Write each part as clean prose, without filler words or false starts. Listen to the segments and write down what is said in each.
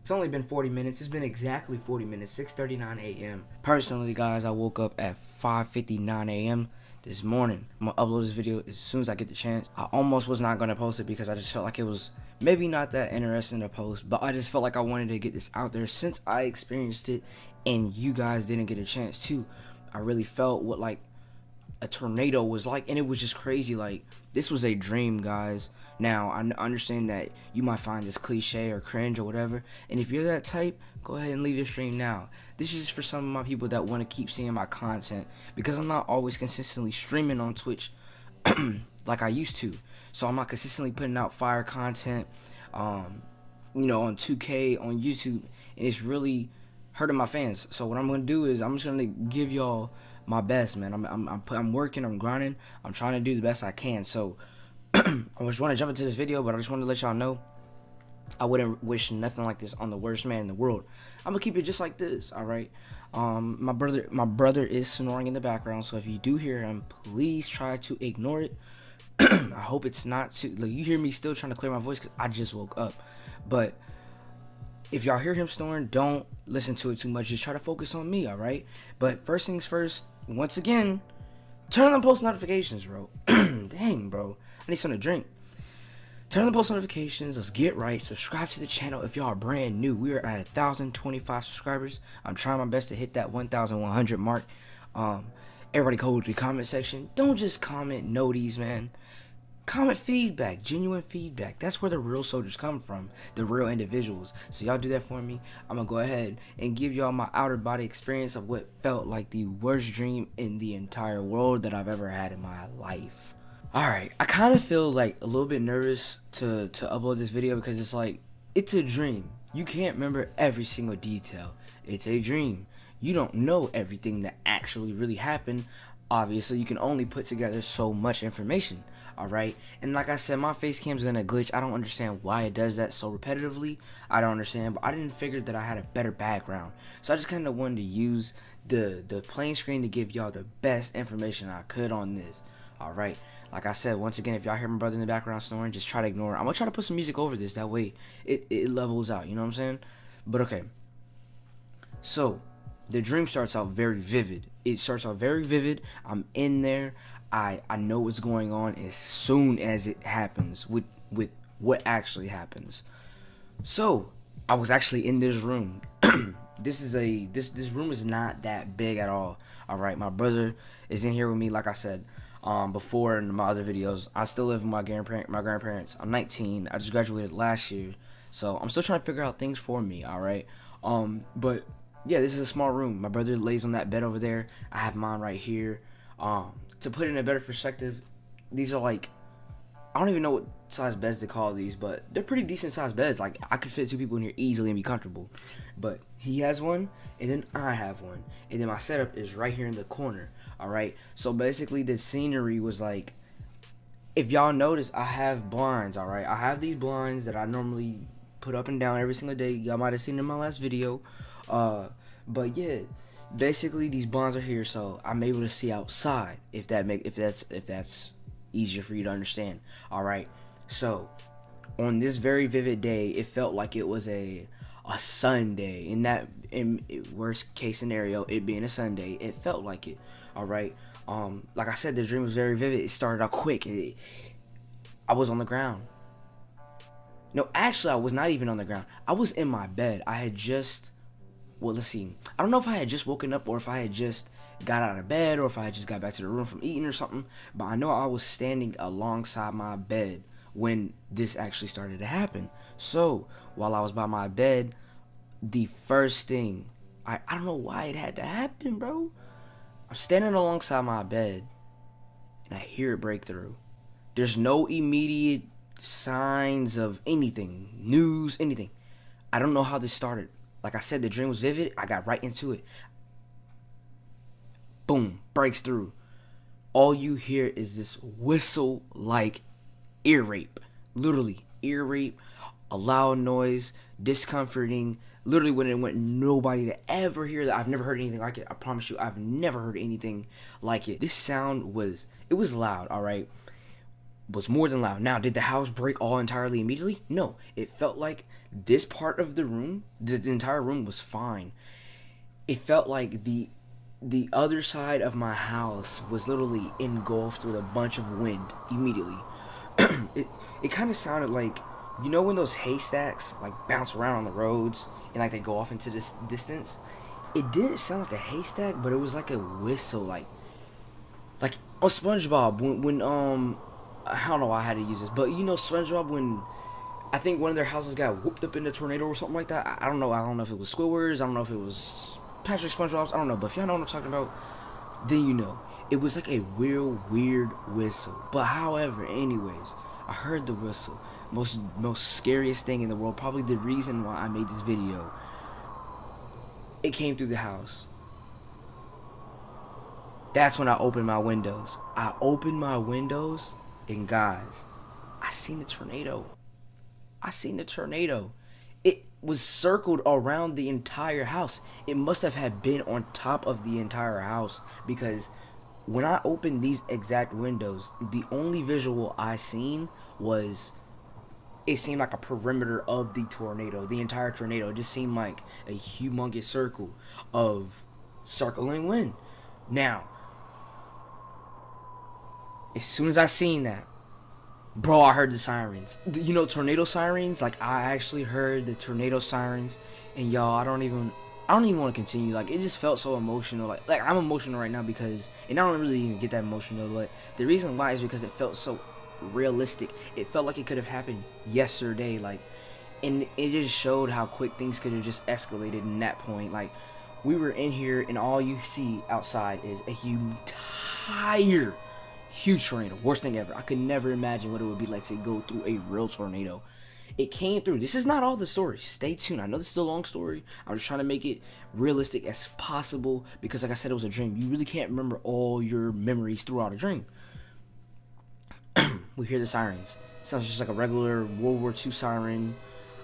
It's only been 40 minutes. It's been exactly 40 minutes, 6:39 a.m. Personally, guys, I woke up at 5:59 a.m. this morning. I'm gonna upload this video as soon as I get the chance. I almost was not gonna post it because I just felt like it was maybe not that interesting to post, but I just felt like I wanted to get this out there since I experienced it and you guys didn't get a chance to. I really felt what like a tornado was like, and it was just crazy. Like, this was a dream, guys. Now I understand that you might find this cliche or cringe or whatever, and if you're that type, go ahead and leave your stream now. This is for some of my people that want to keep seeing my content, because I'm not always consistently streaming on Twitch like I used to, so I'm not consistently putting out fire content you know, on 2K on YouTube, and it's really hurting my fans. So what I'm gonna do is I'm just gonna give y'all my best, man. I'm working, I'm grinding, I'm trying to do the best I can. So I just want to jump into this video, but I just want to let y'all know I wouldn't wish nothing like this on the worst man in the world. I'm gonna keep it just like this, all right? My brother is snoring in the background, so if you do hear him, please try to ignore it. I hope it's not too, like, you hear me still trying to clear my voice because I just woke up. But if y'all hear him snoring, don't listen to it too much. Just try to focus on me, all right? But first things first, once again, turn on post notifications, bro. Dang, bro. I need something to drink. Turn on post notifications. Let's get right. Subscribe to the channel if y'all are brand new. We are at 1,025 subscribers. I'm trying my best to hit that 1,100 mark. Everybody go to the comment section. Don't just comment noties, man. Comment feedback, genuine feedback. That's where the real soldiers come from, the real individuals. So y'all do that for me. I'm gonna go ahead and give y'all my outer body experience of what felt like the worst dream in the entire world that I've ever had in my life. Alright, I kind of feel like a little bit nervous to upload this video because it's like, it's a dream. You can't remember every single detail. It's a dream. You don't know everything that actually really happened. Obviously, you can only put together so much information. Alright, and like I said, my face cam's gonna glitch. I don't understand why it does that so repetitively. I don't understand, but I didn't figure that I had a better background, so I just kind of wanted to use the plain screen to give y'all the best information I could on this. Alright, like I said, once again, if y'all hear my brother in the background snoring, just try to ignore it. I'm gonna try to put some music over this, that way it levels out, you know what I'm saying? But okay, so the dream starts out very vivid. It starts out very vivid. I'm in there. I know what's going on as soon as it happens with what actually happens. So I was actually in this room. This room is not that big at all. All right, my brother is in here with me. Like I said before in my other videos, I still live with my grandparents. I'm 19. I just graduated last year, so I'm still trying to figure out things for me. All right, but yeah, this is a small room. My brother lays on that bed over there. I have mine right here. To put it in a better perspective, these are like, I don't even know what size beds to call these, but they're pretty decent sized beds. Like, I could fit two people in here easily and be comfortable. But he has one, and then I have one, and then my setup is right here in the corner. All right, so basically the scenery was like, if y'all notice, I have blinds. All right, I have these blinds that I normally put up and down every single day. Y'all might have seen in my last video. But yeah, basically these blinds are here, so I'm able to see outside. If that's easier for you to understand. All right. So on this very vivid day, it felt like it was a Sunday. In worst case scenario, it being a Sunday, it felt like it. All right. Like I said, the dream was very vivid. It started out quick. I was on the ground. No, actually, I was not even on the ground. I was in my bed. I had just, well, let's see. I don't know if I had just woken up or if I had just got out of bed or if I had just got back to the room from eating or something. But I know I was standing alongside my bed when this actually started to happen. So while I was by my bed, the first thing, I don't know why it had to happen, bro. I'm standing alongside my bed and I hear it break through. There's no immediate signs of anything, news, anything. I don't know how this started. Like I said, the dream was vivid. I got right into it. Boom, breaks through. All you hear is this whistle like ear rape. Literally, ear rape, a loud noise, discomforting. Literally wouldn't want nobody to ever hear that. I've never heard anything like it. I promise you, I've never heard anything like it. This sound was, it was loud, all right? was more than loud. Now, did the house break all entirely immediately? No. It felt like this part of the room, the entire room was fine. It felt like the other side of my house was literally engulfed with a bunch of wind immediately. it kind of sounded like, you know, when those haystacks like bounce around on the roads and like they go off into this distance. It didn't sound like a haystack, but it was like a whistle, like on SpongeBob when I don't know why I had to use this, but you know SpongeBob when I think one of their houses got whooped up in a tornado or something like that. I don't know. I don't know if it was Squidward's. I don't know if it was Patrick SpongeBob's. I don't know. But if y'all know what I'm talking about, then you know. It was like a real weird whistle. But however, anyways, I heard the whistle. Most scariest thing in the world. Probably the reason why I made this video. It came through the house. That's when I opened my windows. I opened my windows, and guys, I seen the tornado. I seen the tornado. It was circled around the entire house. It must have had been on top of the entire house, because when I opened these exact windows, the only visual I seen was, it seemed like a perimeter of the tornado. The entire tornado. It just seemed like a humongous circle of circling wind. Now, as soon as I seen that, bro, I heard the sirens. You know, tornado sirens? Like, I actually heard the tornado sirens. And y'all, I don't even want to continue. Like, it just felt so emotional. Like I'm emotional right now because, and I don't really even get that emotional, but the reason why is because it felt so realistic. It felt like it could have happened yesterday. Like, and it just showed how quick things could have just escalated in that point. Like, we were in here and all you see outside is a entire huge tornado. Worst thing ever. I could never imagine what it would be like to go through a real tornado. It came through. This is not all the story. Stay tuned. I know this is a long story. I'm just trying to make it realistic as possible because, like I said, it was a dream. You really can't remember all your memories throughout a dream. We hear the sirens. Sounds just like a regular World War II siren.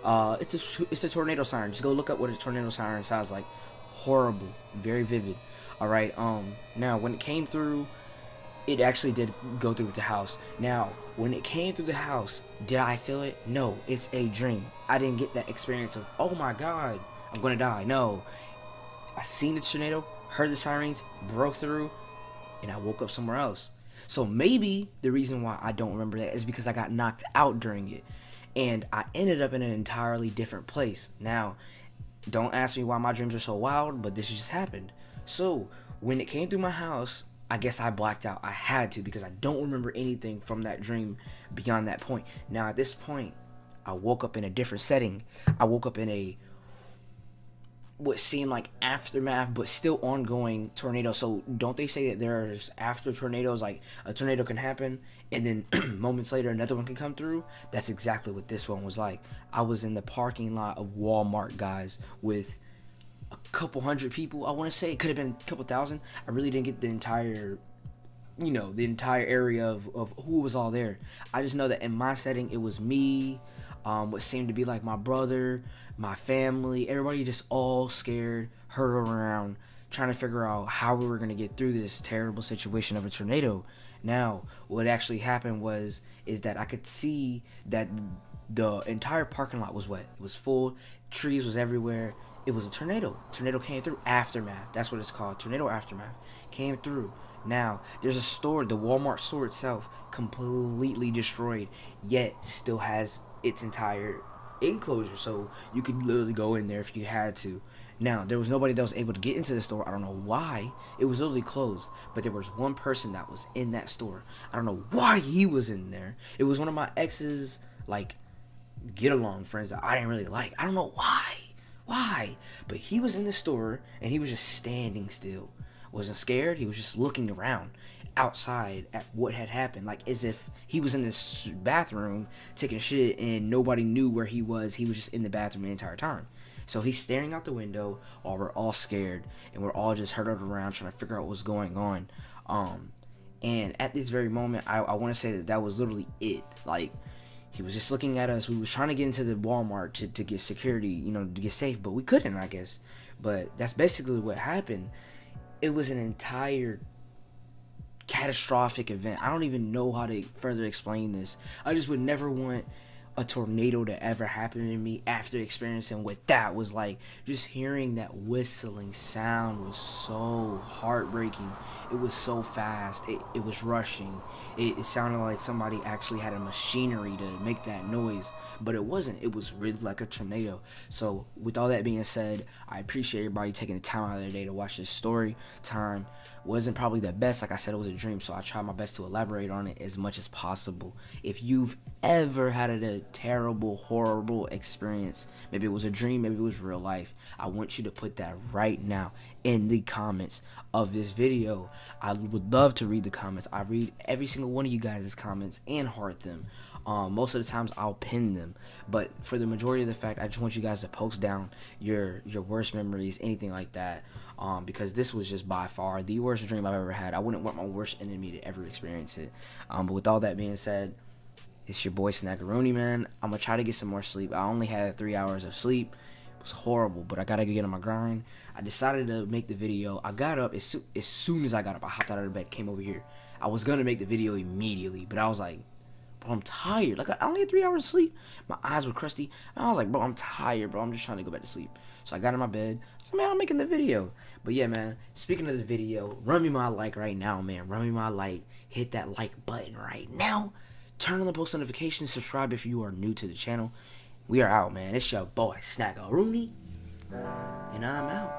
It's a tornado siren. Just go look up what a tornado siren sounds like. Horrible. Very vivid. Alright, now when it came through, it actually did go through with the house. Now, when it came through the house, did I feel it? No, it's a dream. I didn't get that experience of, oh my god, I'm gonna die. No. I seen the tornado, heard the sirens, broke through, and I woke up somewhere else. So maybe the reason why I don't remember that is because I got knocked out during it. And I ended up in an entirely different place. Now, don't ask me why my dreams are so wild, but this just happened. So, when it came through my house, I guess I blacked out. I had to because I don't remember anything from that dream beyond that point. Now, at this point, I woke up in a different setting. I woke up in a what seemed like aftermath, but still ongoing tornado. So don't they say that there's after tornadoes, like a tornado can happen and then moments later another one can come through? That's exactly what this one was like. I was in the parking lot of Walmart, guys, with a couple hundred people. I want to say it could have been a couple thousand. I really didn't get the entire, you know, the entire area of who was all there. I just know that in my setting it was me, what seemed to be like my brother, my family, everybody just all scared, hurtled around, trying to figure out how we were going to get through this terrible situation of a tornado. Now, what actually happened is that I could see that the entire parking lot was wet. It was full, trees was everywhere. It was a tornado. Tornado came through. Aftermath. That's what it's called. Tornado aftermath. Came through. Now, there's a store, the Walmart store itself, completely destroyed, yet still has its entire enclosure, so you could literally go in there if you had to. Now, there was nobody that was able to get into the store. I don't know why. It was literally closed, but there was one person that was in that store. I don't know why he was in there. It was one of my ex's, like, get-along friends that I didn't really like. I don't know why, but he was in the store, and he was just standing still. Wasn't scared. He was just looking around outside at what had happened, like as if he was in this bathroom taking shit and nobody knew where he was. He was just in the bathroom the entire time. So he's staring out the window while we're all scared and we're all just hurtled around trying to figure out what's going on. And at this very moment, I want to say that was literally it. Like, he was just looking at us. We was trying to get into the Walmart to get security, you know, to get safe, but we couldn't, I guess. But that's basically what happened. It was an entire catastrophic event. I don't even know how to further explain this. I just would never want a tornado to ever happen to me after experiencing what that was like. Just hearing that whistling sound was so heartbreaking. It was so fast. It was rushing. It sounded like somebody actually had a machinery to make that noise, but it wasn't. It was really like a tornado. So with all that being said, I appreciate everybody taking the time out of their day to watch this story time. Wasn't probably the best. Like I said, it was a dream, so I tried my best to elaborate on it as much as possible. If you've ever had a terrible, horrible experience, maybe it was a dream, maybe it was real life, I want you to put that right now in the comments of this video. I would love to read the comments. I read every single one of you guys' comments and heart them. Most of the times I'll pin them, but for the majority of the fact, I just want you guys to post down your worst memories, anything like that, because this was just by far the worst dream I've ever had. I wouldn't want my worst enemy to ever experience it. But with all that being said, it's your boy Snackaroonie, man. I'm gonna try to get some more sleep. I only had 3 hours of sleep. It was horrible, but I gotta get on my grind. I decided to make the video. I got up as soon as I got up. I hopped out of the bed, came over here. I was gonna make the video immediately, but I was like, bro, I'm tired. Like, I only had 3 hours of sleep. My eyes were crusty. And I was like, bro, I'm tired, bro. I'm just trying to go back to sleep. So I got in my bed. I said, man, I'm making the video. But yeah, man, speaking of the video, run me my like right now, man. Run me my like. Hit that like button right now. Turn on the post notifications. Subscribe if you are new to the channel. We are out, man. It's your boy, Snackaroonie. And I'm out.